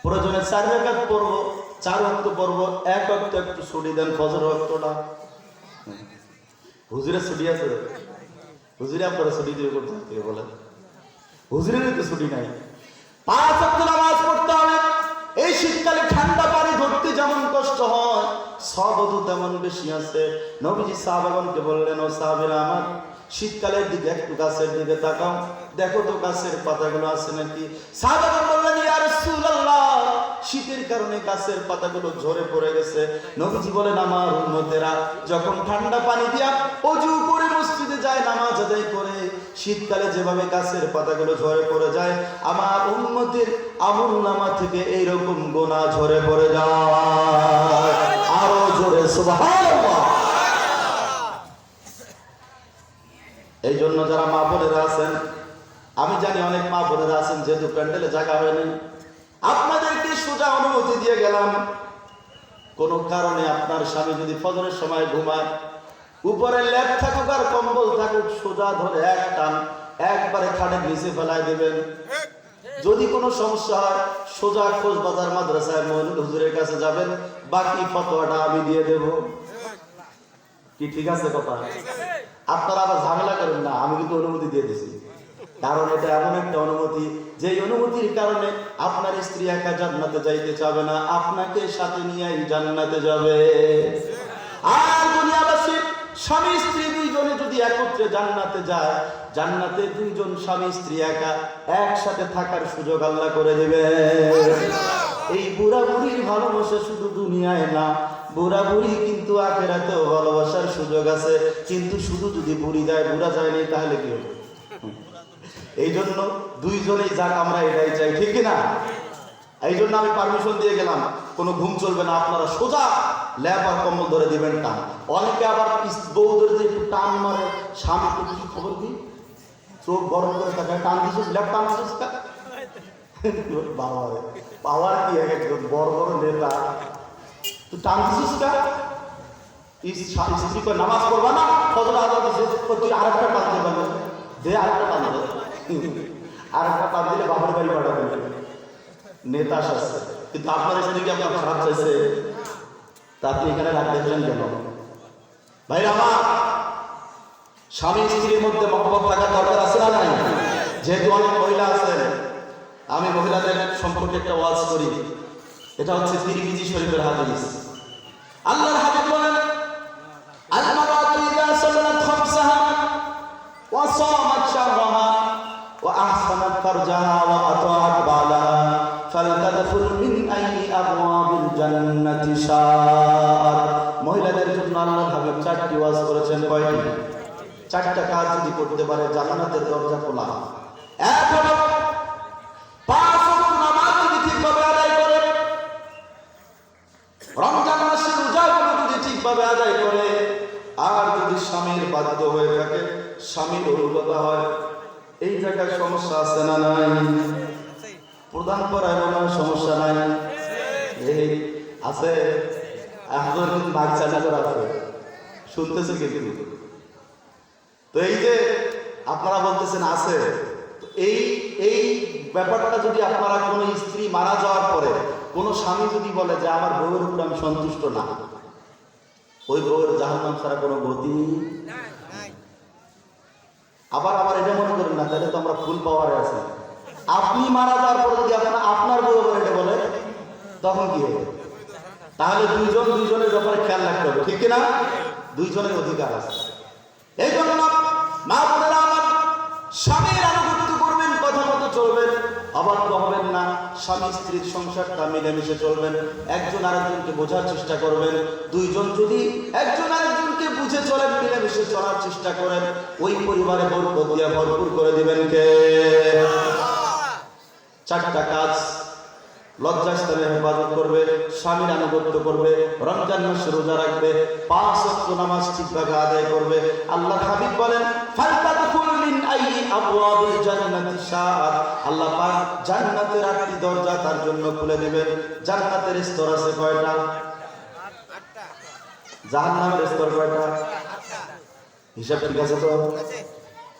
প্রয়োজনে 4 রাকাত পড়বো, 4 ওয়াক্ত পড়বো, 1 ওয়াক্ত একটু ছুটি দেন, ফজর ওয়াক্তটা। হুজুরের ছুটি আছে? হুজুরে আপনারা ছুটি দিয়ে করতে থেকে বলেন, হুজুরের তো ছুটি নাই। 5 ওয়াক্ত নামাজ পড়তে হবে। এই শীতকালে ঠান্ডা পানি ধরতে যেমন কষ্ট হয়, সবদু তেমন বেশি আছে। নবীজি সাহাবাগণকে বললেন, ও সাহাবীরা আমার, শীতকালের দিকে একটু গাছের দিকে তাকাও, দেখো তো গাছের পাতাগুলো আছে নাকি। সাহাবাগণ বললেন, ইয়া রাসূলুল্লাহ, শীতের কারণে গাছের পাতাগুলো ঝরে পড়ে গেছে। নবীজি বলেন, আমার উম্মতেরা যখন ঠান্ডা পানি দিয়া ওযু করে মসজিদে যায়, নামাজ আদায় করে, শীতকালে যেভাবে গাছের পাতাগুলো ঝরে পড়ে যায়, আমার উম্মতের আমলনামা থেকে এইরকম গোনা ঝরে পড়ে যায়। আরো জোরে সুবহানাল্লাহ। এই জন্য যারা মা বোনেরা আছেন, আমি জানি অনেক মা বোনেরা আছেন যেহেতু প্যান্ডেলে জায়গা হয়নি, আপনাদেরকে সোজা অনুমতি দিয়ে গেলাম, কোন কারণে আপনার স্বামী যদি ফজরের সময় ঘুমায়, উপরে লেপ থাকুক আর কম্বল থাকুক, সোজা ধরে এক টান একবারে খাটের নিচে ফেলায় দেবেন। যদি কোনো সমস্যা হয় সোজা খোঁজ বাজার মাদ্রাসায় মইনুল হুজুরের কাছে যাবেন, বাকি ফতোয়াটা আমি দিয়ে দেব। কি ঠিক আছে কথা? আপনারা আবার ঝামেলা করেন না, আমি কিন্তু অনুমতি দিয়ে দিছি। কারণ এটা এমন একটা অনুমতি, যে অনুমতির কারণে আপনার স্ত্রী একা জান্নাতে যাইতে চাবে না, আপনাকে সাথে নিয়েই জান্নাতে যাবে। আর দুনিয়াবাসী স্বামী স্ত্রী দুইজনে যদি একত্রে জান্নাতে যায়, জান্নাতে দুইজন স্বামী স্ত্রী একা একসাথে থাকার সুযোগ আল্লাহ করে দিবে। এই বুড়া বুড়ির ভালোবাসা শুধু দুনিয়ায় না, বুড়া বুড়ি কিন্তু আখিরাতেও ভালোবাসার সুযোগ আছে। কিন্তু শুধু যদি বুড়ি যায়, বুড়া যায় নাই, তাহলে কি হবে? এই জন্য দুইজনেই যাক, আমরা এটাই চাই, ঠিক না? এই জন্য আমি পারমিশন দিয়ে গেলাম, কোনো ঘুম চলবে না, আপনারা সোজা ল্যাপ আর কম্বল ধরে দিবেন টান। অনেকে আবার বউ ধরে যে একটু টান মারে, স্বামী কি খবর কি, চোখ গরম করে থাকে, টান দিছিস, ল্যাপ টান দিছিস, বাবা পাওয়ার কি একদম বড় বড় নেতা, তুই টান দিছিস কা? স্ত্রী করে নামাজ পড়বা না, ফজর আজান দিছে, তুই আরেকটা টান দিবে, দে আরেকটা টান দিবে, আরেকটা টান দিলে বাবার বাড়ি পাঠাবে, নেতা আসছে। কিন্তু আপনার এখানে কি আপনার খারাপ চাইছে? তা আপনি এখানে রাখতে গেলেন কেন? ভাই আমার, স্বামী স্ত্রীর মধ্যে মহব্বত থাকার দরকার আছে না নাই? যেহেতু অনেক মহিলা আছেন, আমি মহিলাদের সম্পর্কে একটা ওয়াজ করি। এটা হচ্ছে তিরমিজি শরীফের হাদিস। আল্লাহর হাবিব বলেন, আল-মারআতু ইযা সাল্লাত খামসাহা ওয়া সামাত শাহরাহা ওয়া আহসানাত ফারজাহা ওয়া আতাআত বালাহা ফালতাদখুল মিন আইয়ি আবওয়াবিল জান্নাতি শাআত। মহিলাদের জন্য আল্লাহর হাবিব 4টি ওয়াজ করেছেন। কয়টি? 4টা কাজ যদি করতে পারে জান্নাতের দরজা খোলা। এক হলো 5 ওয়াক্ত নামাজ যদি ঠিকভাবে আদায় করে, রমজান মাসে রোজাগুলো যদি ঠিকভাবে আদায় করে, আর যদি স্বামীর বাধ্য হয়ে থাকে, স্বামীর অনুগত হয়। এই জায়গায় সমস্যা আছে না নাই? প্রধান করায় মনে সমস্যা নাই? এই আছে, এখন কিন্তু বাচ্চা নজর আছে, শুনতেছে কিন্তু। তো এই যে আপনারা বলতেছেন আছে, এই এই ব্যাপারটা যদি আপনারা কোনো স্ত্রী মারা যাওয়ার পরে কোনো স্বামী যদি বলে যে আমার বউয়ের উপর আমি সন্তুষ্ট না, ওই বউয়ের জাহান্নাম ছাড়া কোনো গতি। আবার আবার এটা মনে করেন না, তাহলে তো আমরা ফুল পাওয়ারে আছি। আপনি মারা যাওয়ার পরে যদি আপনার বউ এটা বলে, তখন কি হবে? তাহলে দুইজনের ব্যাপারে খেয়াল রাখতে হবে, ঠিক না? দুইজনের অধিকার আছে। এই জন্য মা বোনেরা আমার, স্বামীর আনুগত্য করবেন, কথা মতো চলবেন, অবাধ্য হবেন না। স্বামী স্ত্রীর সংসারটা মিলেমিশে চলবেন, একজন আরেকজনকে বোঝার চেষ্টা করবেন। দুইজন যদি একজন আরেকজনকে বুঝে চলেন, মিলেমিশে চলার চেষ্টা করেন, ওই পরিবারে বরকত দিয়ে ভরপুর করে দিবেন কে? 4টা কাজ। লজ্জাস্থানের হেফাজত করবে, স্বামীর আনুগত্য করবে, রমজান মাসে রোজা রাখবে, 5 ওয়াক্ত নামাজ ঠিকভাবে আদায় করবে। আল্লাহর হাবিব বলেন, ফালতাদখুল মিন আইয়ি আবওয়াবিল জান্নাতি শাআত। আল্লাহ পাক জান্নাতের 8টি দরজা তার জন্য খুলে দিবেন। জান্নাতের স্তর আছে কয়টা? 8টা। জাহান্নামের স্তর কয়টা? 8টা। হিসাব ঠিক আছে তো?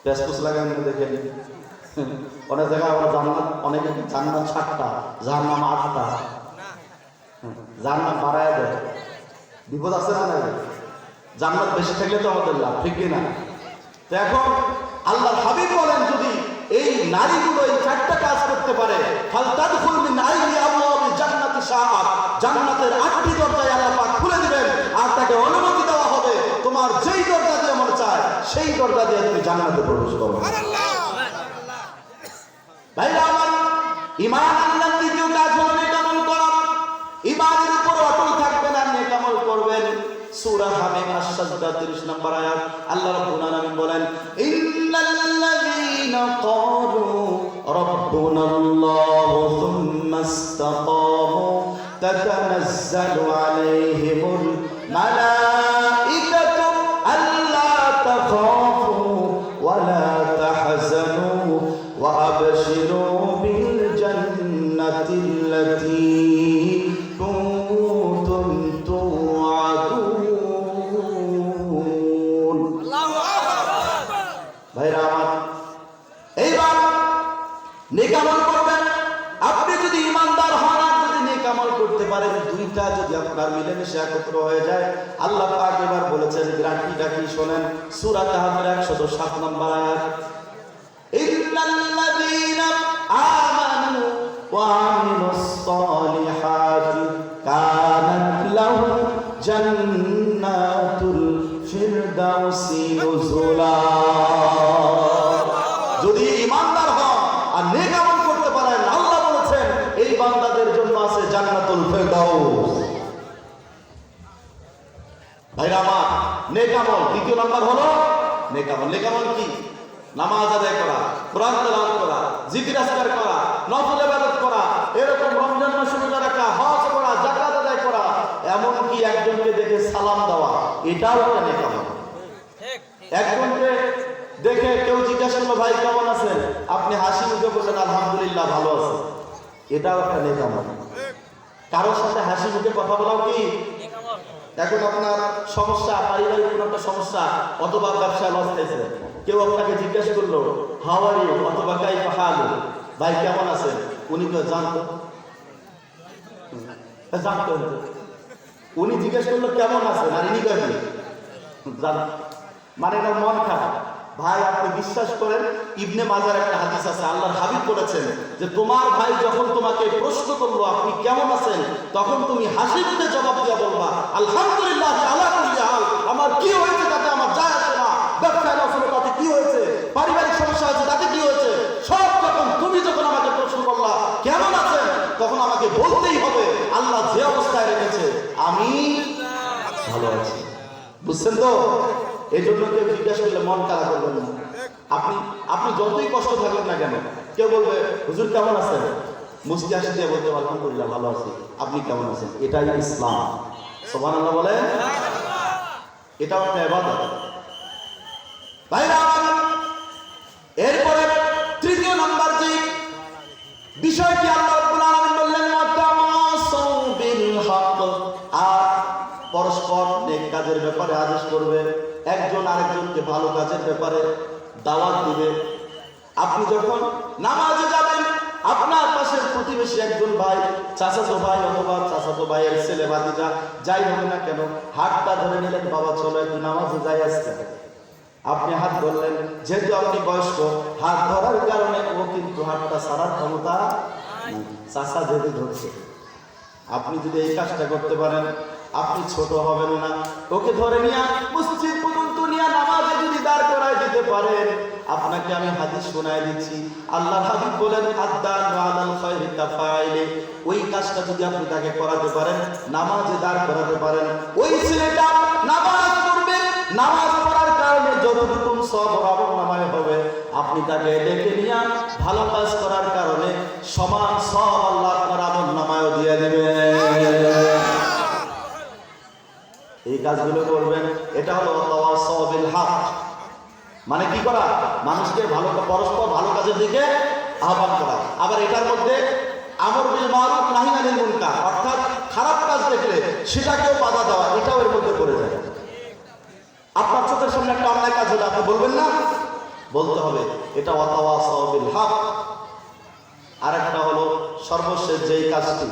পেছপুস লাগান দেখেন। অনেক জায়গায় আমরা জান্নাত, অনেকে জান্নাত 7টা, জাহান্নাম 8টা, জান্নাত বাড়ায় দেয়। বিপদ আছে না নাই? জান্নাত বেশি থাকলে তো আমাদের লাভ, ঠিক না? তো এখন আল্লাহর হাবিব বলেন, যদি এই নারীগুলো এই 4টা কাজ করতে পারে, ফালতাদখুল মিন আইয়ি আবওয়াবিল জান্নাতি শাআত, জান্নাতের 8টি দরজায় আল্লাহ পাক খুলে দিবেন, আর তাকে অনুমতি দেওয়া হবে তোমার যেই দরজা দিয়ে মন চায় সেই দরজা দিয়ে তুমি জান্নাতে প্রবেশ করবে। সুবহানাল্লাহ। ভাইরা আমার, ঈমান আনলেন, দ্বিতীয় কাজ হলো নেক আমল করা। ঈমানের উপর অটল থাকবেন আর নেক আমল করবেন। সূরা হামিম আস-সাজদা 30 নম্বর আয়াত, আল্লাহ রাব্বুল আলামিন বলেন, ইন্নাল্লাযীনা ক্বালু রাব্বুনাল্লাহু সুম্মা ইসতাকামু তাতানাজ্জালু আলাইহিমুল মালাঈকাতু আল্লা তাখাফু ওয়া লা তাহজানু ওয়া আবশিরু বিল জান্নাতিল্লাতী কুনতুম তুআদুন। আল্লাহু আকবার। ভাইরা আমার, এইবার নেক আমল করবেন। আপনি যদি ইমানদার হন আর যদি নেক আমল করতে পারেন, দুইটা যদি আপনার মিলেমিশে একত্র হয়ে যায়, আল্লাহ পাক এবার বলেছেন গ্যারান্টিটা কি শোনেন। সূরা কাহফের 107 নম্বর আয়াত, ইন্নাল্লাযীনা আমানু ওয়া আমিলুস সালিহাতি কানাত লাহুম জান্নাতুল ফিরদাউসি নুজুলা। যদি ইমানদার হন আর নেক আমল করতে পারেন, আল্লাহ বলেছেন এই বান্দাদের জন্য আছে জান্নাতুল ফিরদাউস। ভাইরা আমার, নেক আমল দ্বিতীয় নাম্বার হলো নেক আমল। নেক আমল কি? নামাজ আদায় করা, কোরআন তেলাওয়াত করা, জিকির আজকার করা, নফল ইবাদত করা, এরকম রমজান মাসে রোজা রাখা, হজ করা, যাকাত আদায় করা, এমন কি একজনকে দেখে সালাম দেওয়া, এটাও একটা নেক আমল। একজনকে দেখে কেউ জিজ্ঞাসা করলো, ভাই কেমন আছেন? আপনি হাসি মুখে বললেন আলহামদুলিল্লাহ ভালো আছে, এটাও একটা নেক আমল। কারোর সাথে হাসি মুখে কথা বলাও কি? এখন আপনার সমস্যা, পারিবারিক কোনো একটা সমস্যা অথবা ব্যবসায় লস খাইছে, কেউ আপনাকে জিজ্ঞাসা করলো হাউ আর ইউ অথবা কাইফা হালু, ভাই কেমন আছেন? উনি তো জানতো, উনি জিজ্ঞেস করলো কেমন আছেন, আর ইনি কয় মানে এটা মন খারাপ। ভাই আপনি বিশ্বাস করেন, ইবনে মাজার একটা হাদিস আছে, আল্লাহর হাবিব বলেছেন যে তোমার ভাই যখন তোমাকে প্রশ্ন করলো আপনি কেমন আছেন, তখন তুমি হাসি মুখে জবাব দিয়ে বলবা আলহামদুলিল্লাহ আলা কুল্লি হাল। আমার কি হয়েছে তাতে আমার যায় আসে না, ব্যবসায় লস হলো তাতে কি হয়েছে, পারিবারিক সমস্যা হয়েছে তাতে কি হয়েছে, সব যখন তুমি যখন আমাকে প্রশ্ন করলা কেমন আছেন, তখন আমাকে বলতেই হবে আল্লাহ যে অবস্থায় রেখেছে আমি ভালো আছি। বুঝছেন তো? এই জন্য কেউ জিজ্ঞাসা করলে মন খারাপ করবেন না। আপনি যতই কষ্ট থাকবেন না কেন, কেউ বলবে হুজুর কেমন আছেন, মুস্কি হাসি দিয়ে বলতে আলহামদুলিল্লাহ ভালো আছি, আপনি কেমন আছেন, এটাই ইসলাম। সুবহানাল্লাহ বলেন। এটাও একটা ইবাদত। ভাইরা আমার, এরপরে তৃতীয় নাম্বার যে বিষয়টি আল্লাহ রাব্বুল আলামিন বললেন ওয়াতাওয়াসাউ বিল হক, আর পরস্পর নেক কাজের ব্যাপারে আদেশ করবে, একজন আরেকজনকে ভালো কাজের ব্যাপারে দাওয়াত দিবে। আপনি যখন নামাজে যাবেন, আপনার পাশের প্রতিবেশী একজন ভাই, চাচাতো ভাই অথবা চাচাতো ভাইয়ের ছেলে ভাতিজা যাই হবে না কেন, হাতটা ধরে নিলেন, বাবা চলো একটু নামাজে যাই আজকে। আপনি হাত ধরলেন, যেহেতু আপনি বয়স্ক, হাত ধরার কারণে ও কিন্তু হাতটা ছাড়ার ক্ষমতা নাই, চাচা যেতে ধরছে। আপনি যদি এই কাজটা করতে পারেন, আপনি ছোট হবেন না। ওকে ধরে নিয়ে মসজিদ পর্যন্ত নিয়ে নামাজে যদি দাঁড় করায় দিতে পারেন, আপনাকে আমি হাদিস শোনায় দিচ্ছি, আল্লাহর হাবিব বলেন আদান আলাল খায়রি কাফাইলে, ওই কাজটা যদি আপনি তাকে করাতে পারেন, নামাজে দাঁড় করাতে পারেন, ওই ছেলেটা নামাজ পড়বে, নামাজ পড়ার কারণে যতটুকু সওয়াব আমলনামায় হবে, আপনি তাকে ডেকে নিয়ে ভালো কাজ করার কারণে সমান সওয়াব আল্লাহ আপনার আমলনামায়ও দিয়ে দিবেন। এই কাজগুলো করবেন। এটা হলো তাওয়াসাউ বিল হক, মানে কি করা? মানুষকে ভালো, পরস্পর ভালো কাজের দিকে আহ্বান করা। আবার এটার মধ্যে আমর বিল মারুফ নাহি আনিল মুনকার, অর্থাৎ খারাপ কাজ দেখলে সেটাকেও বাধা দেওয়া, এটাও এর মধ্যে পড়ে যায়। আপনার চোখের সামনে একটা অন্যায় কাজ হলে আপনি বলবেন না বলতে হবে এটা ওয়াতাওয়াসাউ বিল হক। আর একটা হলো সর্বশেষ যেই কাজটি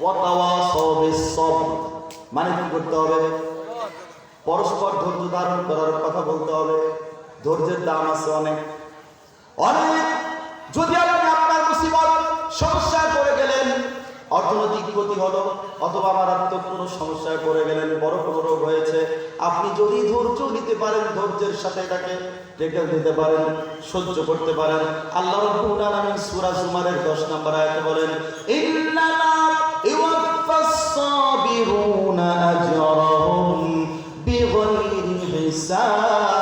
ওয়াতাওয়াসাউ বিস সবর, মানে কি করতে হবে? পরস্পর ধৈর্য ধারণ করার কথা বলতে হবে। ধৈর্যের দাম আছে অনেক অনেক। যদি আপনি আপনার মুসিবত সমস্যায় পড়ে গেলেন, অর্থনৈতিক ক্ষতি হলো অথবা মারাত্মক কোনো সমস্যায় পড়ে গেলেন, বড় কোনো রোগ হয়েছে, আপনি যদি ধৈর্য নিতে পারেন, ধৈর্যের সাথে এটাকে টেকে দিতে পারেন, সহ্য করতে পারেন, আল্লাহ রাব্বুল আলামিন সূরা জুমারের 10 নম্বর আয়াতে বলেন ইন্নামা ইউওয়াফাস সাবিরুনা আজরাহুম বিগাইরি হিসাব।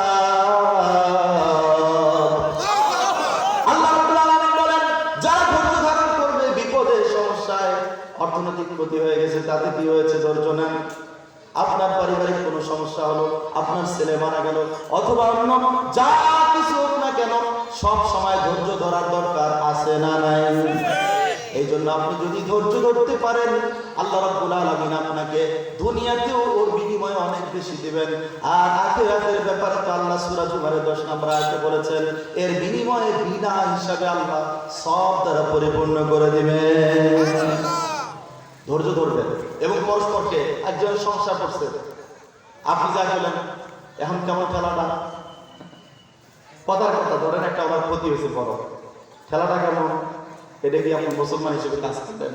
আল্লাহ রাব্বুল আলামিন বলেন যারা ধৈর্য ধারণ করবে, বিপদে সমস্যায়, অর্থনৈতিক ক্ষতি হয়ে গেছে, তাতে কি হয়েছে? ধৈর্য নেন। আপনার পারিবারিক কোনো সমস্যা হলো, আপনার ছেলে মারা গেল, অথবা অন্য যা কিছু হোক না কেন, সব সময় ধৈর্য ধরার দরকার আছে না নাই? এই জন্য আপনি যদি ধৈর্য ধরতে পারেন, আল্লাহ রাব্বুল আলামিন আপনাকে দুনিয়াতেও ওর বিনিময়ে অনেক বেশি দিবেন। আর আখিরাতের ব্যাপারে তো আল্লাহ সূরা জুমারের 10 নম্বর আয়াতে বলেছেন এর বিনিময়ে বিনা হিসাবে আল্লাহ সব দ্বারা পরিপূর্ণ করে দিবেন। ধৈর্য ধরবেন এবং পরস্পরকে, একজন সমস্যা করছে, আপনি যা বলেন এখন কেমন খেলাটা, কথার কথা ধরেন একটা আমার ক্ষতি হয়েছে, বড় খেলাটা কেমন, এটা কি আপনি মুসলমান হিসেবে কাজ করবেন?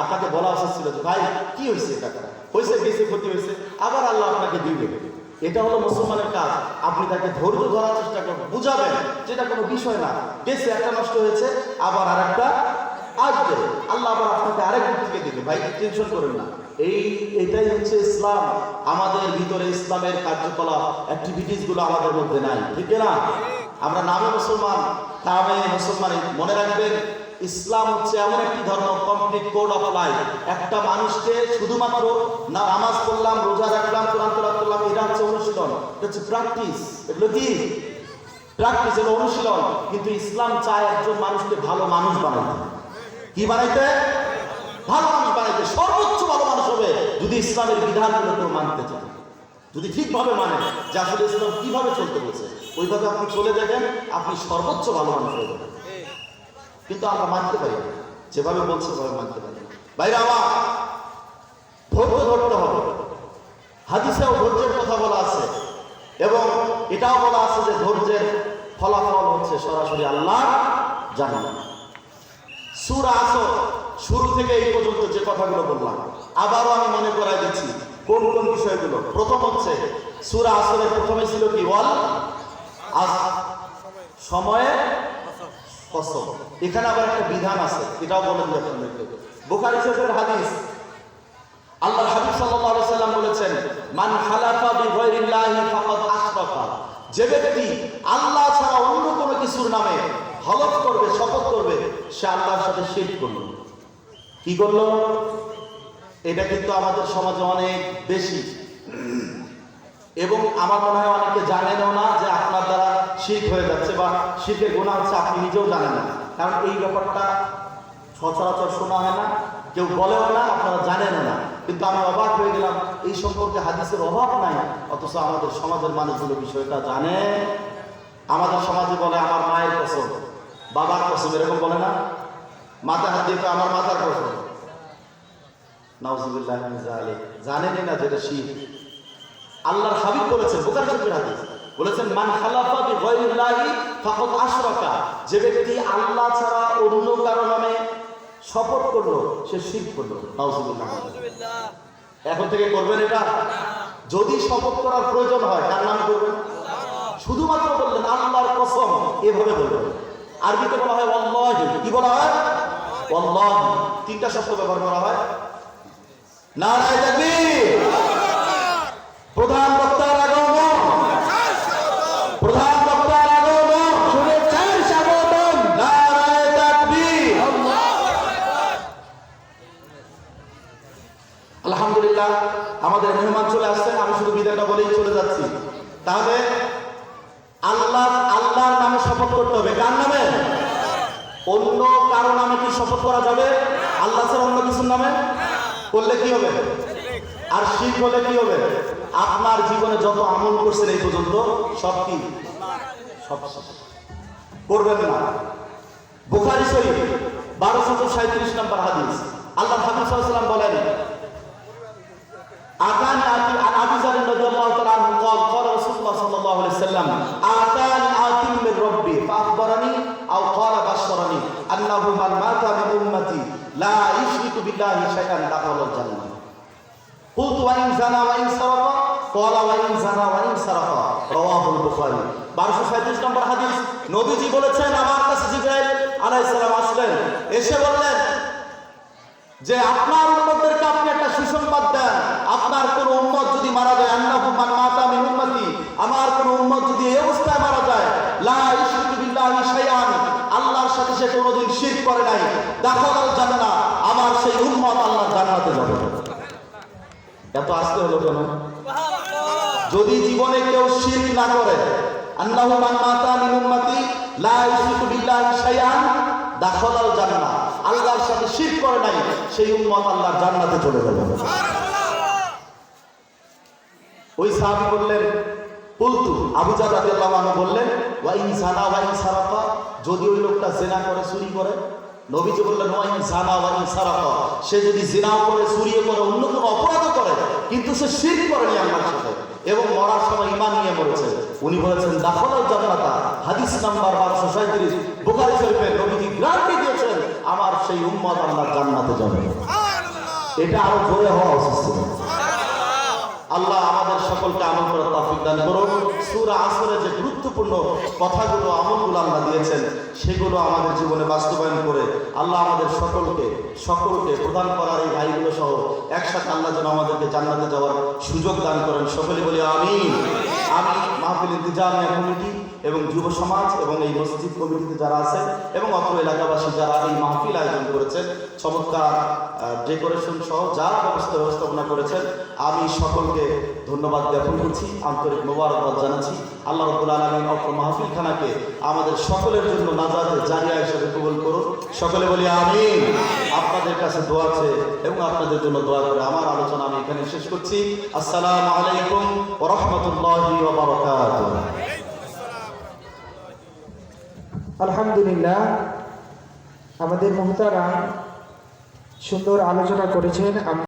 আপনাকে বলা উচিত ছিল যে ভাই কি হয়েছে, এটা হয়েছে, গেছে, ক্ষতি হয়েছে, আবার আল্লাহ আপনাকে দিবে। এটা হলো মুসলমানের কাজ। আপনি তাকে ধৈর্য ধরার চেষ্টা করবেন, বুঝাবেন যেটা কোনো বিষয় না, গেছে, একটা নষ্ট হয়েছে, আবার আর একটা আসবে, আল্লাহ আবার আপনাকে আরেক দিক থেকে দিবে, ভাই টেনশন করেন না। এটাই হচ্ছে ইসলাম। আমাদের ভিতরে ইসলামের কার্যকলাপ, অ্যাক্টিভিটিস গুলো আমাদের মধ্যে নাই, ঠিক না? আমরা নামে মুসলমান, নামে মুসলমান। মনে রাখবেন ইসলাম হচ্ছে এমন একটি ধর্ম, কমপ্লিট কোড অফ লাইফ। একটা মানুষকে শুধুমাত্র না নামাজ পড়লাম, রোজা রাখলাম, কোরআন তেলাওয়াত করলাম, এটা হচ্ছে অনুশীলন, এটা হচ্ছে প্র্যাকটিস। এগুলো কি প্র্যাকটিস, এগুলো অনুশীলন। কিন্তু ইসলাম চায় একজন মানুষকে ভালো মানুষ বানাতে। কি বানাইতে? ভালো মানুষ বানাইতে। সর্বোচ্চ ভালো মানুষ হবে যদি ইসলামের বিধানগুলো কেউ মানতে চায়, যদি ঠিকভাবে মানে যে আসলে ইসলাম কিভাবে চলতে বলছে, ওইভাবে আপনি চলে দেখেন, আপনি সর্বোচ্চ ভালো মানুষ হয়ে যাবেন। কিন্তু আমরা মানতে পারি না, যেভাবে বলছে সেভাবে মানতে পারি না। ভাইরা আমার, ধৈর্য ধরতে হবে। হাদিসেও ধৈর্যের কথা বলা আছে এবং এটাও বলা আছে যে ধৈর্যের ফলাফল হচ্ছে সরাসরি আল্লাহ জানেন। সূরা আসর শুরু থেকে এই পর্যন্ত যে কথাগুলো বললাম, আবারও আমি মনে করাই দিচ্ছি কোন কোন বিষয়গুলো। প্রথম হচ্ছে সূরা আসরের প্রথমে ছিল কি? ওয়াল আসর, সময়ের কসম। এখানে আবার একটা বিধান আছে, এটাও বলে দিই আপনাদেরকে। বুখারী শরীফের হাদিস, আল্লাহর হাবিব সাল্লাল্লাহু আলাইহি সাল্লাম বলেছেন মান হালাফা বিগাইরিল্লাহি ফাকাদ আশরাকা। যে ব্যক্তি আল্লাহ ছাড়া অন্য কোনো কিছুর নামে হলফ করবে, শপথ করবে, সে আল্লাহর সাথে শিরক করলো। কি করলো? এটা কিন্তু আমাদের সমাজে অনেক বেশি, এবং আমার মনে হয় অনেকে জানেনও না যে আপনার দ্বারা শিরক হয়ে যাচ্ছে বা শিরকের গুনাহ হচ্ছে, আপনি নিজেও জানেন না। কারণ এই ব্যাপারটা সচরাচর শোনা হয় না, কেউ বলেও না, আপনারা জানেনও না। কিন্তু আমি অবাক হয়ে গেলাম, এই সম্পর্কে হাদিসের অভাব নাই, অথচ আমাদের সমাজের মানুষগুলো বিষয়টা জানে। আমাদের সমাজে বলে আমার মায়ের কসম, বাবার কসম, এরকম বলে না? মাথা হাত দিয়ে আমার মাথার কসম, নাউজুবিল্লাহ মিন যালিক। জানেনই না যেটা শিরক। আল্লাহর হাবিব বলেছেন, বুখারী শরীফের হাদিস, বলেছেন মান হালাফা বিগাইরিল্লাহি ফাকাদ আশরাকা। যে ব্যক্তি আল্লাহ ছাড়া অন্য কারো নামে শপথ করলো, সে শিরক করলো। নাউজুবিল্লাহ। এখন থেকে করবেন এটা? যদি শপথ করার প্রয়োজন হয়, কার নামে করবেন? শুধুমাত্র বললেন আল্লাহর কসম, এভাবে বলবেন। আরবিতে বলা হয় ওয়াল্লাহি। কি বলা হয়? ওয়াল্লাহি। তিনটা শব্দ ব্যবহার করা হয়। নারায়ে তাকবীর। প্রধান বক্তার আগমন, প্রধান বক্তার আগমন, শুভেচ্ছার স্বাগতম, নারায়ে তাকবীর। আলহামদুলিল্লাহ, আমাদের মেহমান চলে আসছেন, আমি শুধু বিদায়টা বলেই চলে যাচ্ছি। তাহলে আল্লাহর নামে শপথ করতে হবে। কার নামে? অন্য কারো নামে কি শপথ করা যাবে? আল্লাহ ছাড়া অন্য কিছুর নামে করলে কি হবে? আর শিরক হলে কি হবে? আপনার জীবনে যত আমল করছেন এই পর্যন্ত সব কি? সব করবেন না। বুখারী শরীফ 1237 নম্বর হাদিস, আল্লাহ হাবিব সাল্লাল্লাহু আলাইহি ওয়াসাল্লাম বলেন, আতানি আবু যার রাদিয়াল্লাহু তাআলা আনহু قال قال رسول الله صلى الله عليه وسلم আতানি আতিম মির রাব্বি ফাআখবারানি আও قال বাশশারানি আন্নাহু মান মাতা মিন উম্মতি লা ইশরিকু বিল্লাহি শাইআন দাখালাল জান্নাহ। قلت وإن زنا وإن سرق قال وإن زنا وإن سرق رواه البخاري। 1237 নম্বর হাদিস, নবীজি বলেছেন, আমার কাছে জিবরাইল আলাইহিস সালাম আসলেন, এসে বললেন যে আপনার উম্মতদেরকে আপনি একটা সুসংবাদ দেন, আপনার কোন উম্মত যদি মারা যায়, আন্নাহু মান মাতা মিন উম্মতি, আমার কোন উম্মত যদি এই অবস্থায় মারা যায়, লা ইশরিকু বিল্লাহি শাইআন, আল্লাহর সাথে সে কোনোদিন শিরক করে নাই, দাখালাল জান্নাহ, আমার সেই উম্মত আল্লাহর জান্নাতে যাবে। এত আসতে হলো কেন? যদি জীবনে কেউ শিরক না করে, আন্নাহু মান মাতা মিন উম্মতি লা ইশরিকু বিল্লাহি শাইআন দাখালাল জান্নাহ, আল্লাহর সাথে শিরক করে নাই, সেই উম্মত আল্লাহর জান্নাতে চলে যাবে। ওই সাহাবী বললেন, কুলতু, আবু যার রাদিয়াল্লাহু আনহু বললেন, ওয়া ইন জানা ওয়া ইন সারাকা, যদি ওই লোকটা জিনা করে, চুরি করে। নবীজি বললেন, ওয়া ইন জানা ওয়া ইন সারাকা, সে যদি জিনাও করে, চুরিও করে, অন্য কোনো অপরাধও করে, কিন্তু সে শিরক করেনি আল্লাহর সাথে এবং মরার সময় ঈমান নিয়ে মরেছে, উনি বলেছেন দাখালাল জান্নাতা। হাদিস নাম্বার 1237 বুখারী শরীফে নবীজি গ্যারান্টি দিয়েছেন, আমার সেই উম্মত আল্লাহর জান্নাতে যাবে। এটা আরো জোরে হওয়া উচিত ছিল। আল্লাহ আমাদের সকলকে আমল করার তৌফিক দান করুন। সূরা আসরে যে গুরুত্বপূর্ণ কথাগুলো, আমলগুলো আল্লাহ দিয়েছেন, সেগুলো আমাদের জীবনে বাস্তবায়ন করে আল্লাহ আমাদের সকলকে প্রদান করার এই ভাইগুলো সহ একসাথে আল্লাহ যেন আমাদেরকে জান্নাতে যাওয়ার সুযোগ দান করেন। সকলে বলি আমিন। আমি মাহফিল ইন্তিজামিয়া কমিটি এবং যুব সমাজ এবং এই মসজিদ কমিটিতে যারা আছেন এবং অত্র এলাকাবাসী যারা এই মাহফিল আয়োজন করেছেন, চমৎকার ডেকোরেশন সহ যারা ব্যবস্থাপনা করেছেন, আমি সকলকে ধন্যবাদ জ্ঞাপন করছি, আন্তরিক মোবারকবাদ জানাচ্ছি। আল্লাহ রাব্বুল আলামিন অত্র মাহফিলখানাকে আমাদের সকলের জন্য নাজাতে জারিয়া হিসেবে কবুল করুন। সকলে বলি আমিন। আপনাদের কাছে দোয়া আছে এবং আপনাদের জন্য দোয়া করে আমার আলোচনা আমি এখানে শেষ করছি। আসসালামু আলাইকুম ওয়া রাহমাতুল্লাহি ওয়া বারাকাতুহু। আলহামদুলিল্লাহ, আমাদের মুহতারাম সুন্দর আলোচনা করেছেন।